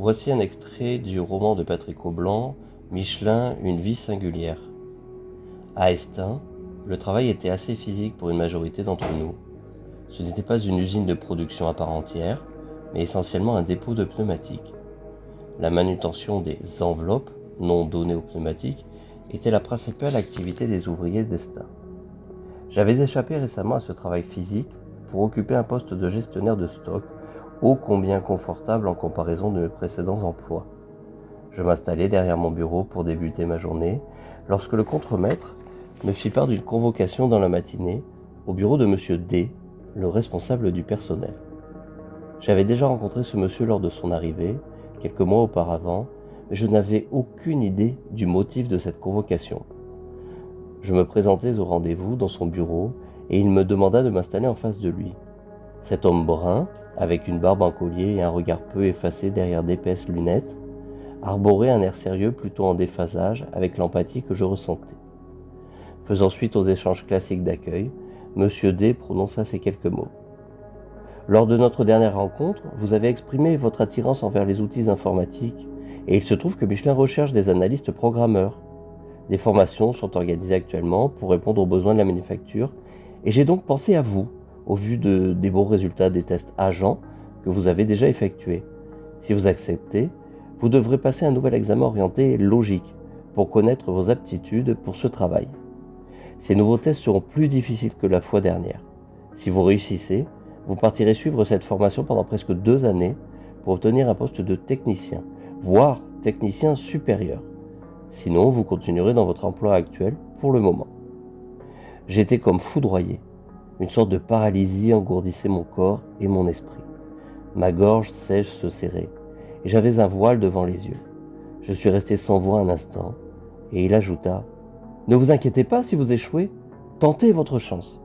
Voici un extrait du roman de Patrick Aublanc, Michelin, une vie singulière. À Estaing, le travail était assez physique pour une majorité d'entre nous. Ce n'était pas une usine de production à part entière, mais essentiellement un dépôt de pneumatiques. La manutention des enveloppes, non données aux pneumatiques, était la principale activité des ouvriers d'Estaing. J'avais échappé récemment à ce travail physique pour occuper un poste de gestionnaire de stock, ô combien confortable en comparaison de mes précédents emplois. Je m'installai derrière mon bureau pour débuter ma journée, lorsque le contremaître me fit part d'une convocation dans la matinée au bureau de monsieur D, le responsable du personnel. J'avais déjà rencontré ce monsieur lors de son arrivée, quelques mois auparavant, mais je n'avais aucune idée du motif de cette convocation. Je me présentais au rendez-vous dans son bureau et il me demanda de m'installer en face de lui. Cet homme brun, avec une barbe en collier et un regard peu effacé derrière d'épaisses lunettes, arborait un air sérieux plutôt en déphasage avec l'empathie que je ressentais. Faisant suite aux échanges classiques d'accueil, monsieur D prononça ces quelques mots. Lors de notre dernière rencontre, vous avez exprimé votre attirance envers les outils informatiques et il se trouve que Michelin recherche des analystes programmeurs. Des formations sont organisées actuellement pour répondre aux besoins de la manufacture et j'ai donc pensé à vous au vu des bons résultats des tests agents que vous avez déjà effectués. Si vous acceptez, vous devrez passer un nouvel examen orienté logique pour connaître vos aptitudes pour ce travail. Ces nouveaux tests seront plus difficiles que la fois dernière. Si vous réussissez, vous partirez suivre cette formation pendant presque 2 années pour obtenir un poste de technicien, voire technicien supérieur. Sinon, vous continuerez dans votre emploi actuel pour le moment. J'étais comme foudroyé. Une sorte de paralysie engourdissait mon corps et mon esprit. Ma gorge sèche se serrait et j'avais un voile devant les yeux. Je suis resté sans voix un instant et il ajouta « Ne vous inquiétez pas si vous échouez, tentez votre chance.